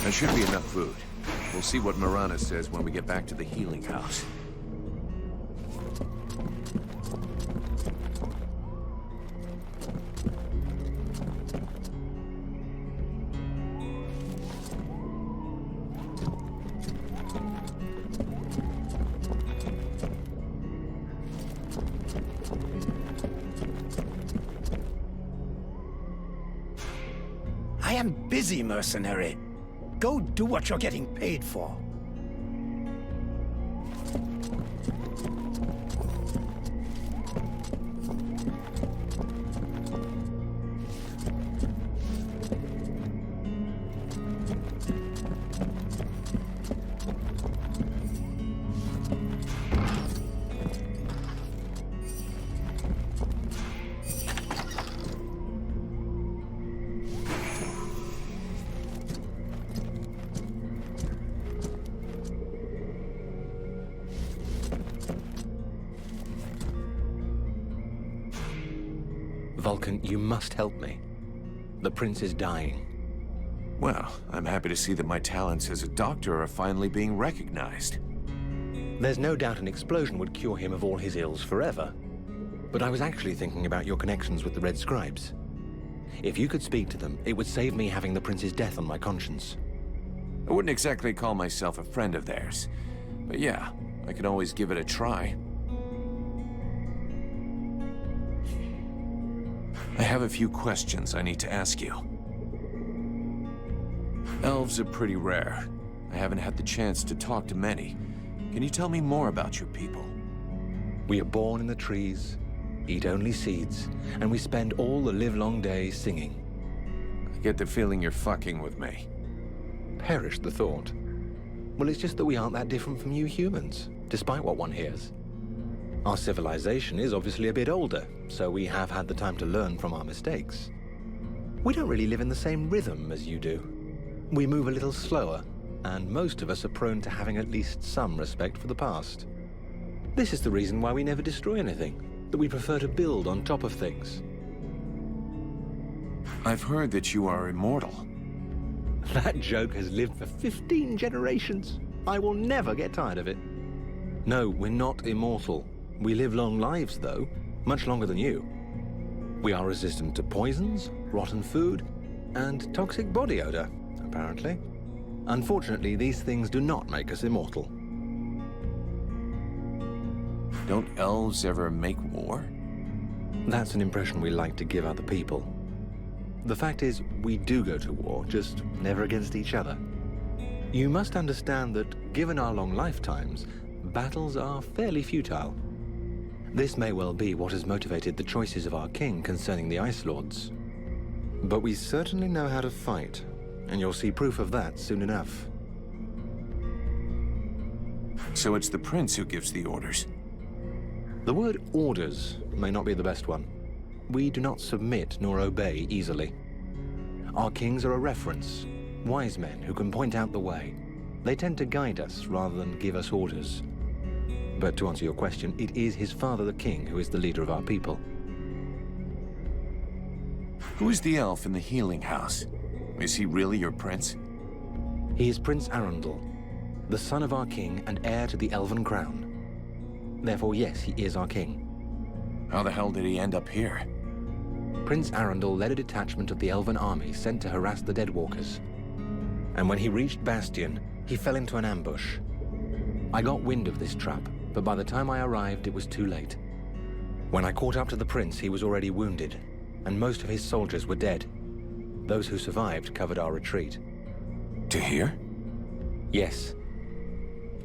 There should be enough food. We'll see what Marana says when we get back to the healing house. I am busy, mercenary. Go do what you're getting paid for. Vulcan, you must help me. The prince is dying. Well, I'm happy to see that my talents as a doctor are finally being recognized. There's no doubt an explosion would cure him of all his ills forever. But I was actually thinking about your connections with the Red Scribes. If you could speak to them, it would save me having the prince's death on my conscience. I wouldn't exactly call myself a friend of theirs. But yeah, I can always give it a try. I have a few questions I need to ask you. Elves are pretty rare. I haven't had the chance to talk to many. Can you tell me more about your people? We are born in the trees, eat only seeds, and we spend all the livelong day singing. I get the feeling you're fucking with me. Perish the thought. Well, it's just that we aren't that different from you humans, despite what one hears. Our civilization is obviously a bit older, so we have had the time to learn from our mistakes. We don't really live in the same rhythm as you do. We move a little slower, and most of us are prone to having at least some respect for the past. This is the reason why we never destroy anything, that we prefer to build on top of things. I've heard that you are immortal. That joke has lived for 15 generations. I will never get tired of it. No, we're not immortal. We live long lives, though, much longer than you. We are resistant to poisons, rotten food, and toxic body odor, apparently. Unfortunately, these things do not make us immortal. Don't elves ever make war? That's an impression we like to give other people. The fact is, we do go to war, just never against each other. You must understand that, given our long lifetimes, battles are fairly futile. This may well be what has motivated the choices of our king concerning the Ice Lords. But we certainly know how to fight, and you'll see proof of that soon enough. So it's the prince who gives the orders? The word orders may not be the best one. We do not submit nor obey easily. Our kings are a reference, wise men who can point out the way. They tend to guide us rather than give us orders. But to answer your question, it is his father, the king, who is the leader of our people. Who is the elf in the healing house? Is he really your prince? He is Prince Arundel, the son of our king and heir to the Elven crown. Therefore, yes, he is our king. How the hell did he end up here? Prince Arundel led a detachment of the Elven army sent to harass the Deadwalkers. And when he reached Bastion, he fell into an ambush. I got wind of this trap, but by the time I arrived, it was too late. When I caught up to the prince, he was already wounded, and most of his soldiers were dead. Those who survived covered our retreat. To here? Yes.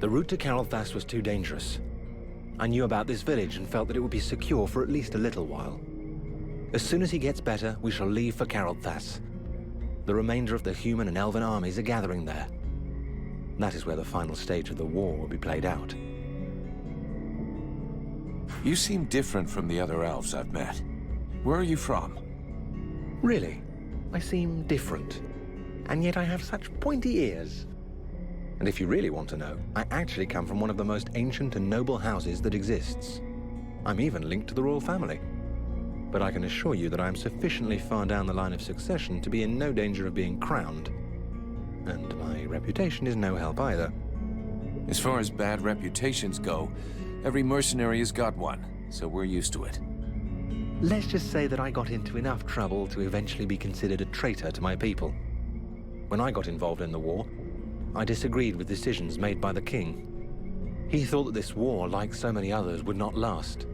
The route to Carolthas was too dangerous. I knew about this village and felt that it would be secure for at least a little while. As soon as he gets better, we shall leave for Carolthas. The remainder of the human and elven armies are gathering there. That is where the final stage of the war will be played out. You seem different from the other elves I've met. Where are you from? Really? I seem different. And yet I have such pointy ears. And if you really want to know, I actually come from one of the most ancient and noble houses that exists. I'm even linked to the royal family. But I can assure you that I am sufficiently far down the line of succession to be in no danger of being crowned. and my reputation is no help either. As far as bad reputations go, every mercenary has got one, so we're used to it. Let's just say that I got into enough trouble to eventually be considered a traitor to my people. When I got involved in the war, I disagreed with decisions made by the king. He thought that this war, like so many others, would not last.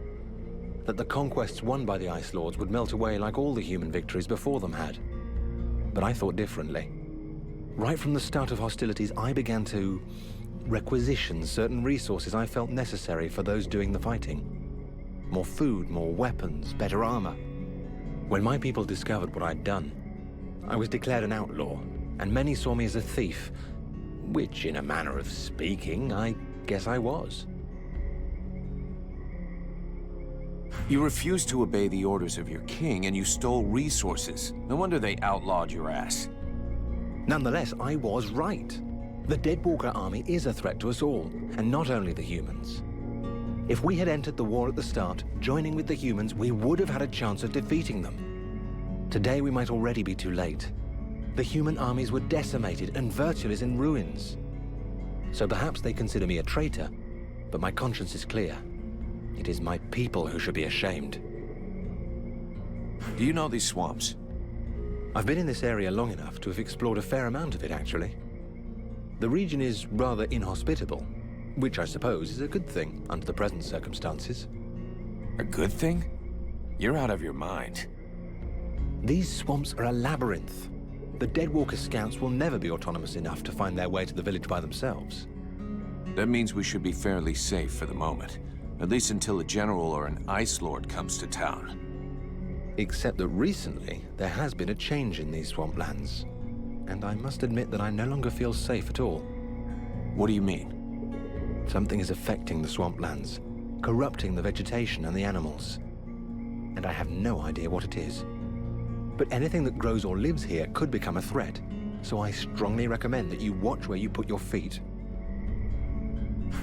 That the conquests won by the Ice Lords would melt away like all the human victories before them had. But I thought differently. Right from the start of hostilities, I began to requisition certain resources I felt necessary for those doing the fighting. More food, more weapons, better armor. When my people discovered what I'd done, I was declared an outlaw, and many saw me as a thief, which, in a manner of speaking, I guess I was. You refused to obey the orders of your king, and you stole resources. No wonder they outlawed your ass. Nonetheless, I was right. The Deadwalker army is a threat to us all, and not only the humans. If we had entered the war at the start, joining with the humans, we would have had a chance of defeating them. Today we might already be too late. The human armies were decimated, and Virtual is in ruins. So perhaps they consider me a traitor, but my conscience is clear. It is my people who should be ashamed. Do you know these swamps? I've been in this area long enough to have explored a fair amount of it, actually. The region is rather inhospitable, which I suppose is a good thing under the present circumstances. A good thing? You're out of your mind. These swamps are a labyrinth. The Deadwalker scouts will never be autonomous enough to find their way to the village by themselves. That means we should be fairly safe for the moment. At least until a general or an Ice Lord comes to town. Except that recently, there has been a change in these swamplands. And I must admit that I no longer feel safe at all. What do you mean? Something is affecting the swamplands, corrupting the vegetation and the animals. And I have no idea what it is. But anything that grows or lives here could become a threat, so I strongly recommend that you watch where you put your feet.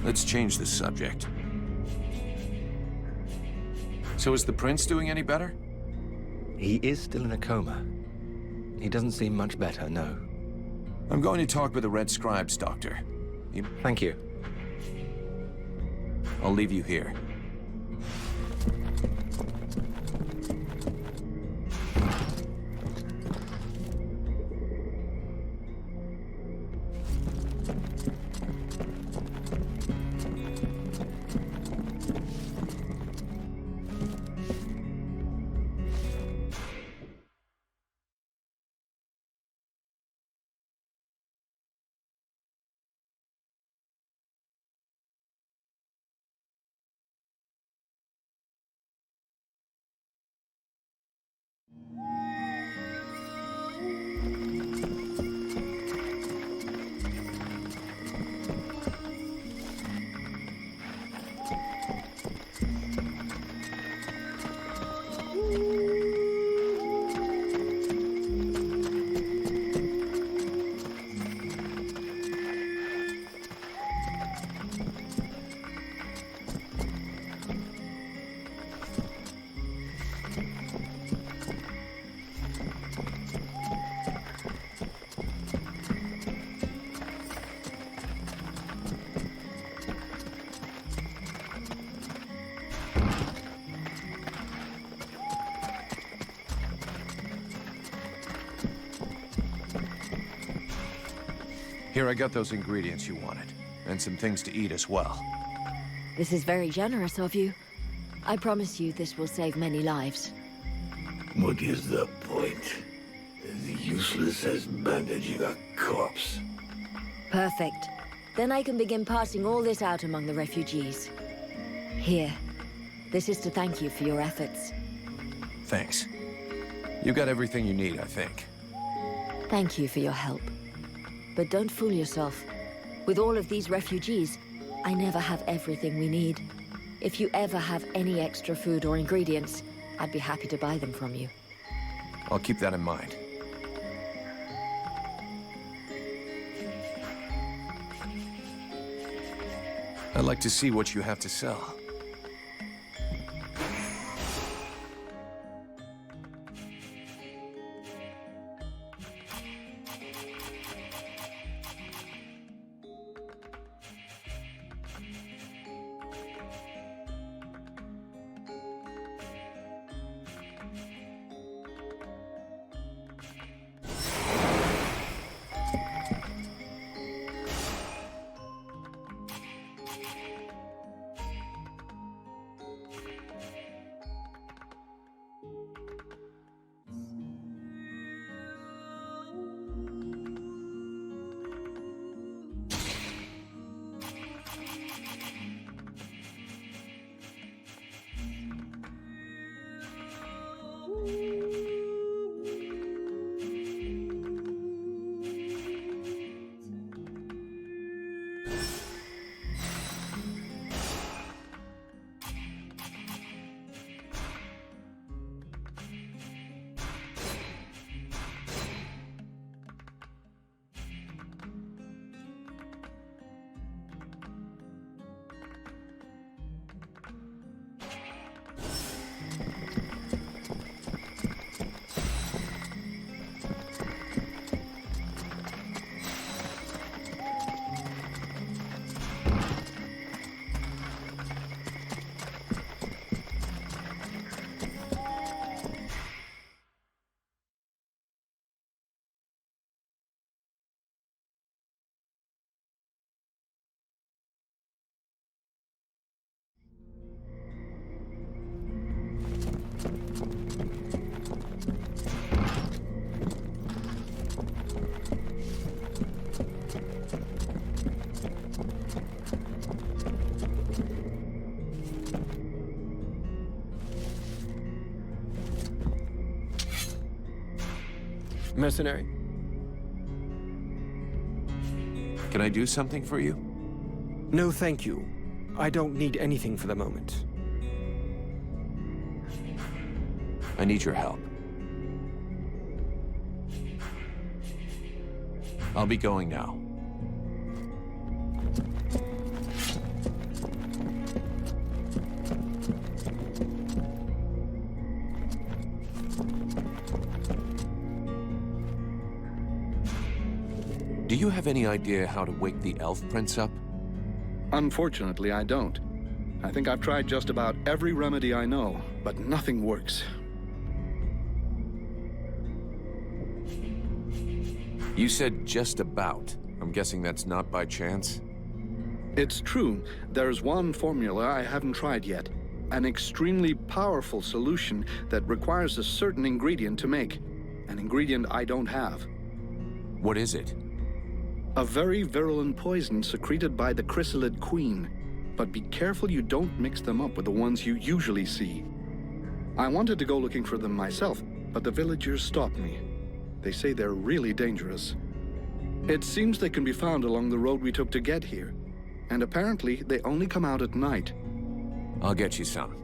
Let's change the subject. So is the prince doing any better? He is still in a coma. He doesn't seem much better, no. I'm going to talk with the Red Scribes, Doctor. Thank you. I'll leave you here. Here, I got those ingredients you wanted, and some things to eat as well. This is very generous of you. I promise you this will save many lives. What is the point? As useless as bandaging a corpse. Perfect. Then I can begin passing all this out among the refugees. Here. This is to thank you for your efforts. Thanks. You got everything you need, I think. Thank you for your help. But don't fool yourself. With all of these refugees, I never have everything we need. If you ever have any extra food or ingredients, I'd be happy to buy them from you. I'll keep that in mind. I'd like to see what you have to sell. mercenary. Can I do something for you? No, thank you. I don't need anything for the moment. I need your help. I'll be going now. Do you have any idea how to wake the elf prince up? Unfortunately, I don't. I think I've tried just about every remedy I know, but nothing works. You said just about. I'm guessing that's not by chance? It's true, there's one formula I haven't tried yet. An extremely powerful solution that requires a certain ingredient to make. An ingredient I don't have. What is it? A very virulent poison secreted by the chrysalid queen. But be careful you don't mix them up with the ones you usually see. I wanted to go looking for them myself, but the villagers stopped me. They say they're really dangerous. It seems they can be found along the road we took to get here. And apparently, they only come out at night. I'll get you some.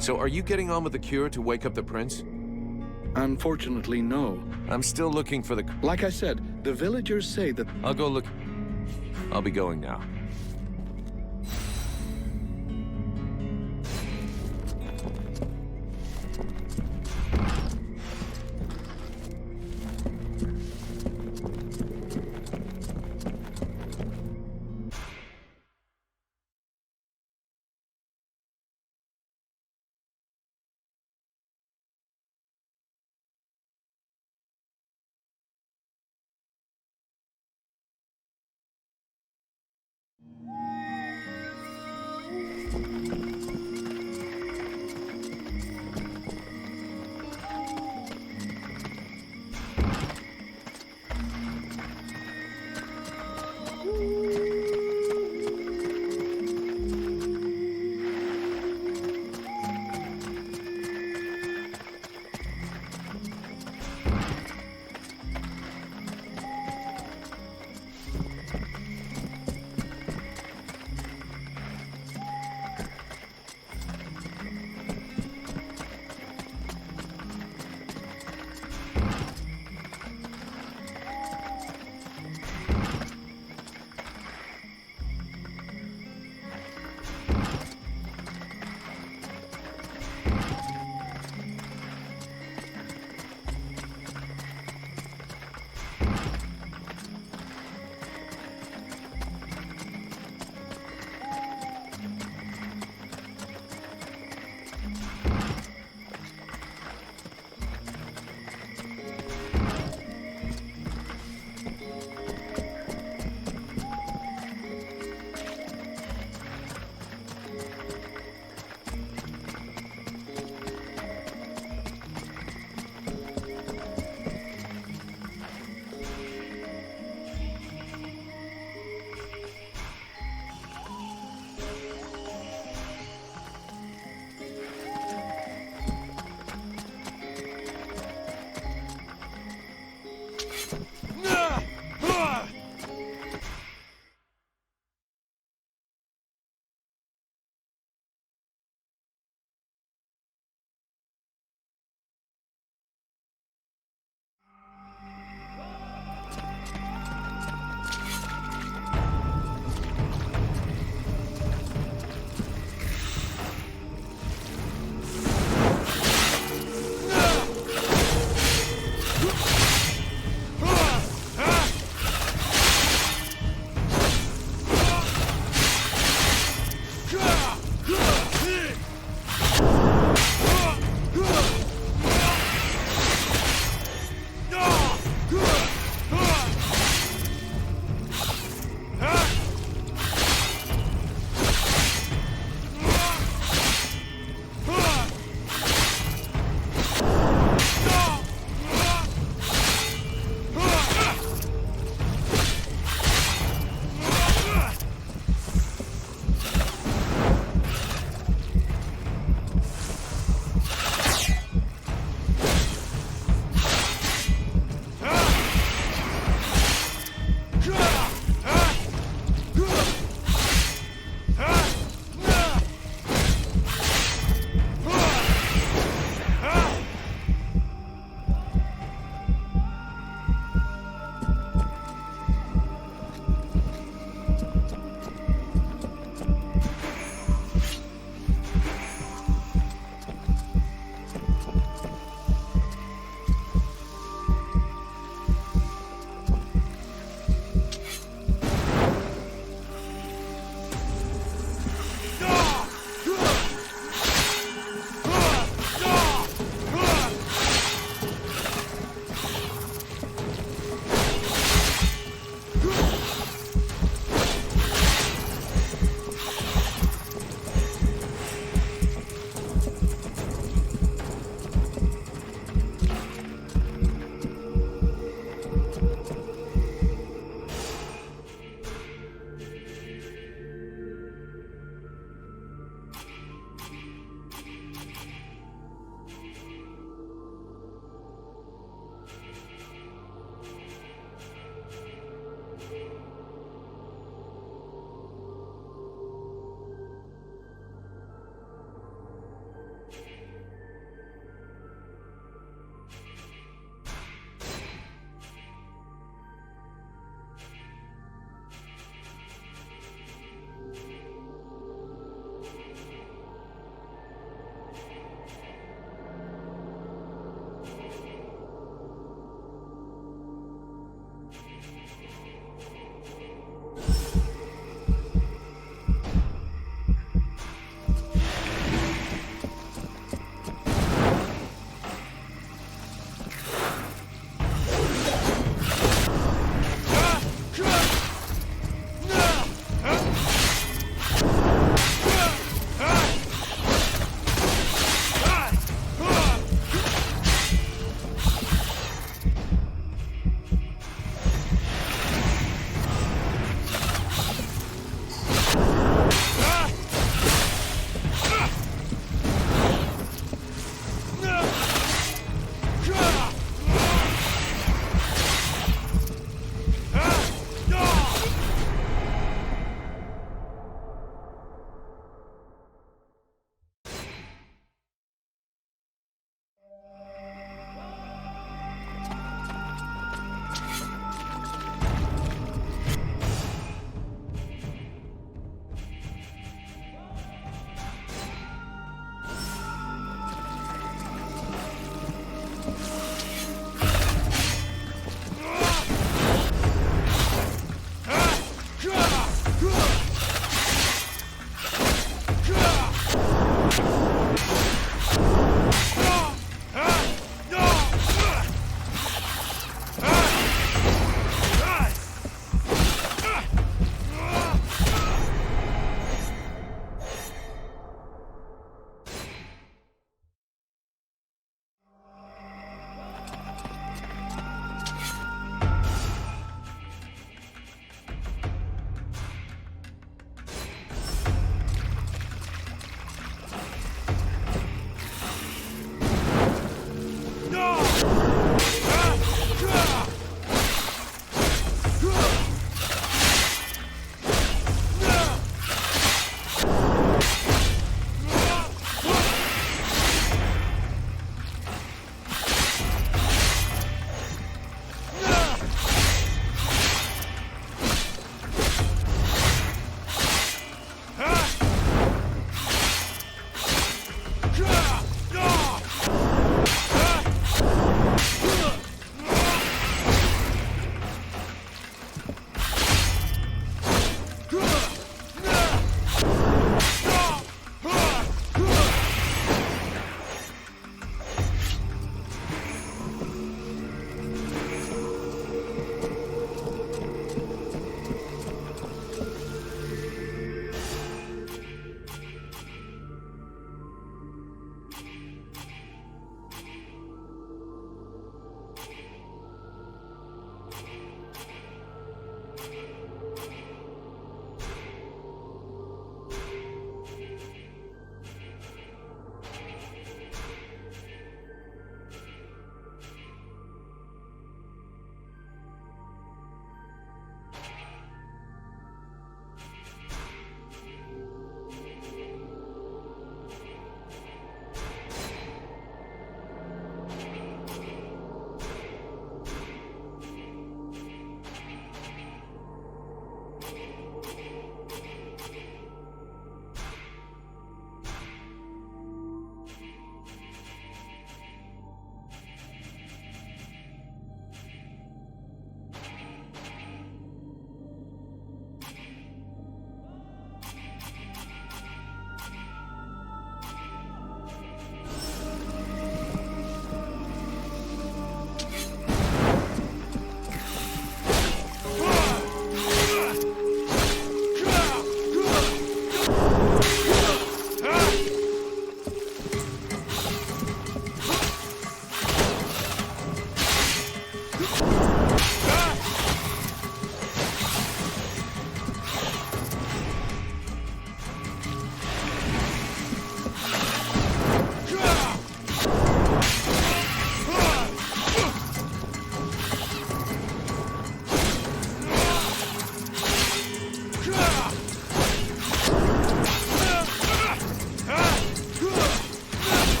So are you getting on with the cure to wake up the prince? Unfortunately, no. I'm still looking for the... Like I said, the villagers say that... I'll go look... I'll be going now.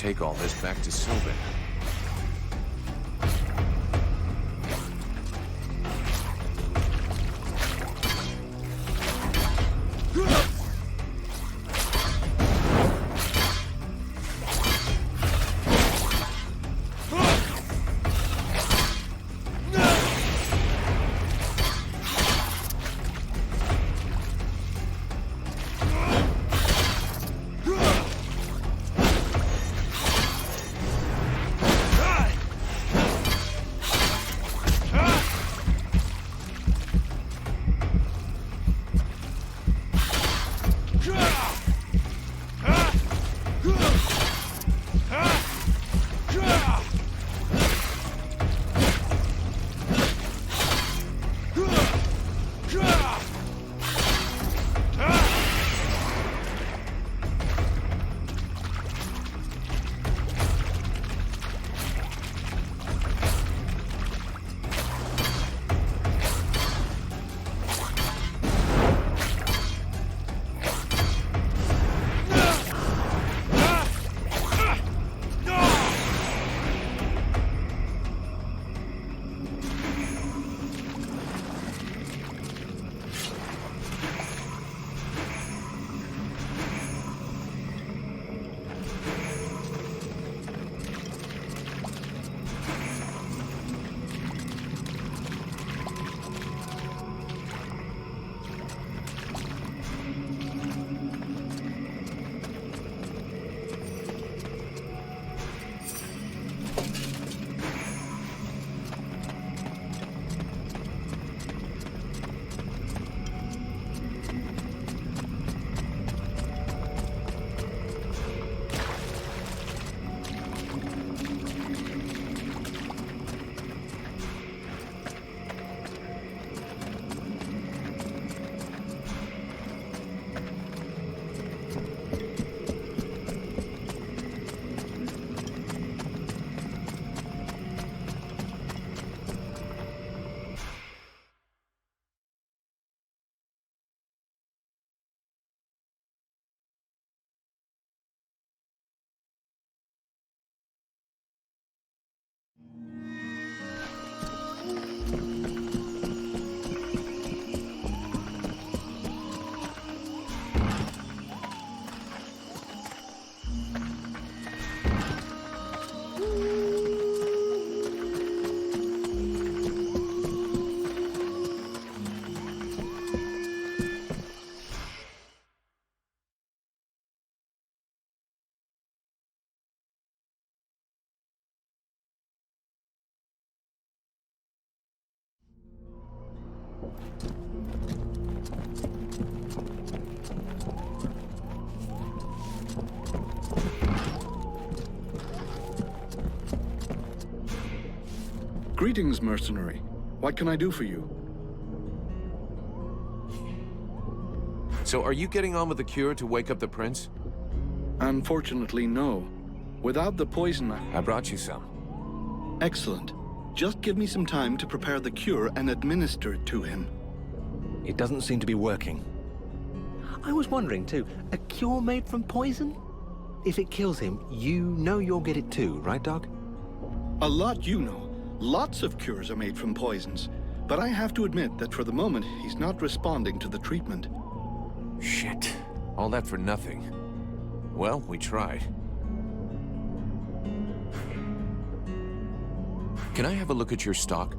take all this back to Sylvan. Greetings, mercenary. What can I do for you? So are you getting on with the cure to wake up the prince? Unfortunately, no. Without the poison, I brought you some. Excellent. Just give me some time to prepare the cure and administer it to him. It doesn't seem to be working. I was wondering, too, a cure made from poison? If it kills him, you know you'll get it too, right, Doc? A lot you know. Lots of cures are made from poisons. But I have to admit that for the moment, he's not responding to the treatment. Shit. All that for nothing. Well, we tried. Can I have a look at your stock?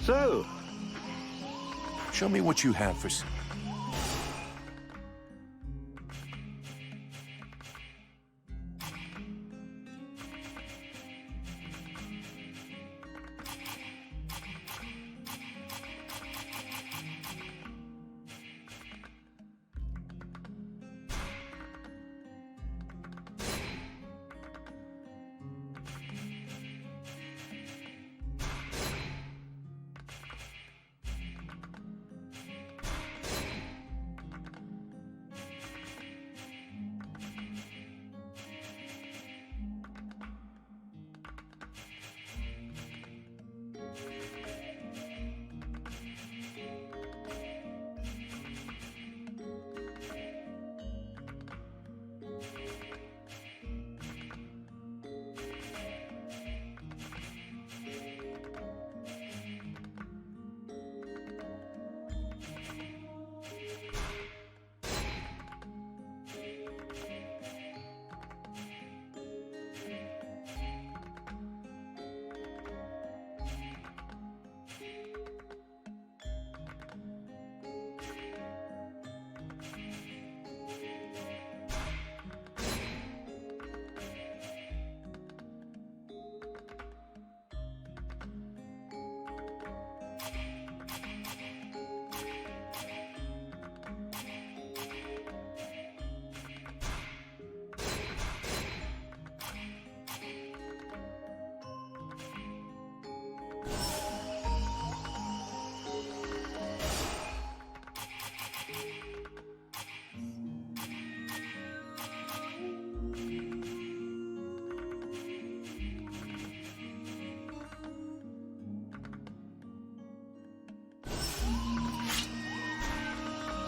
So, Show me what you have for...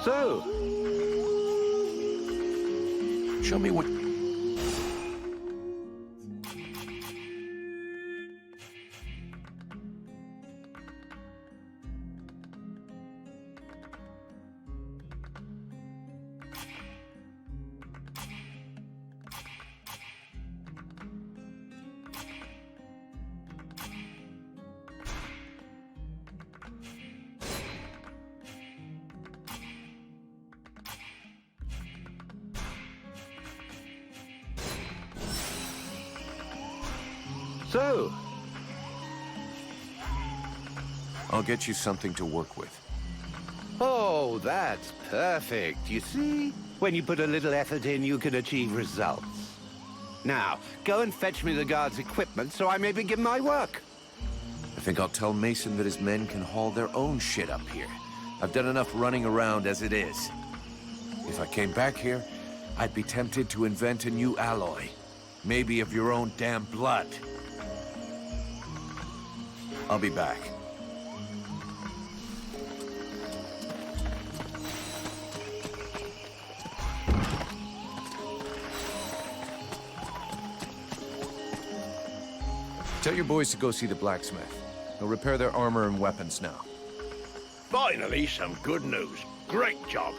so, Show me what... so, I'll get you something to work with. oh, that's perfect. You see? When you put a little effort in, you can achieve results. Now, go and fetch me the guard's equipment so I may begin my work. I think I'll tell Mason that his men can haul their own shit up here. I've done enough running around as it is. If I came back here, I'd be tempted to invent a new alloy. Maybe of your own damn blood. I'll be back. Tell your boys to go see the blacksmith. He'll repair their armor and weapons now. Finally, some good news. Great job.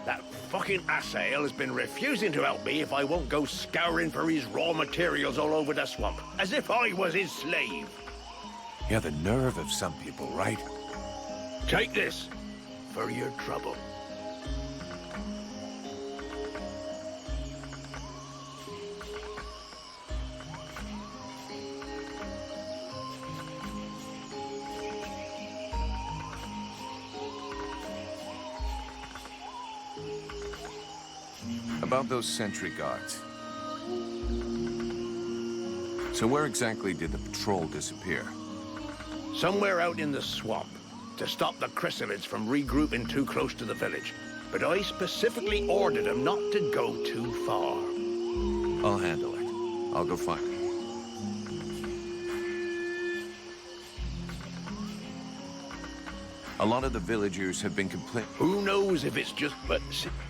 That fucking asshole has been refusing to help me if I won't go scouring for his raw materials all over the swamp, as if I was his slave. Yeah, the nerve of some people, right? Take this for your trouble. About those sentry guards. So where exactly did the patrol disappear? Somewhere out in the swamp, to stop the chrysalids from regrouping too close to the village. But I specifically ordered them not to go too far. I'll handle it. I'll go find them. A lot of the villagers have been complaining. Who knows if it's just, but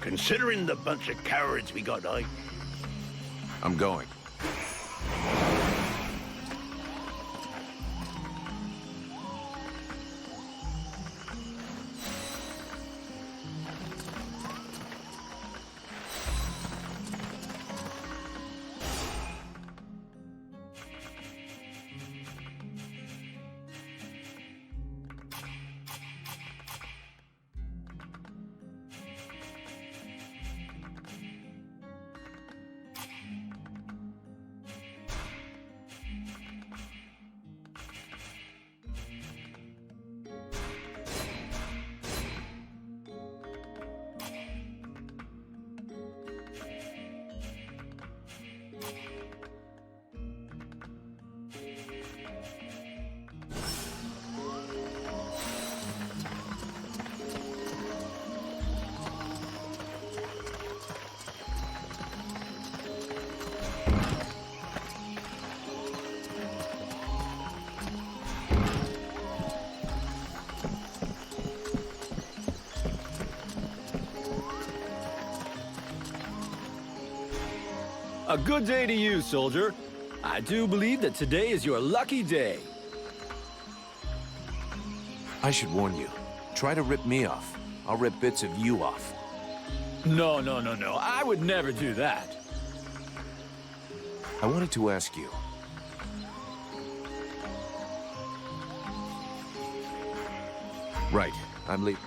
considering the bunch of cowards we got, I'm going. A good day to you, soldier. I do believe that today is your lucky day. I should warn you. Try to rip me off. I'll rip bits of you off. No. I would never do that. I wanted to ask you. Right, I'm leaving.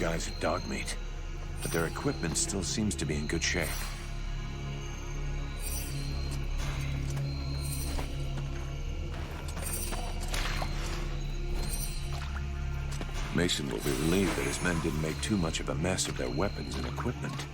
guys at dog meat, but their equipment still seems to be in good shape. Mason will be relieved that his men didn't make too much of a mess of their weapons and equipment.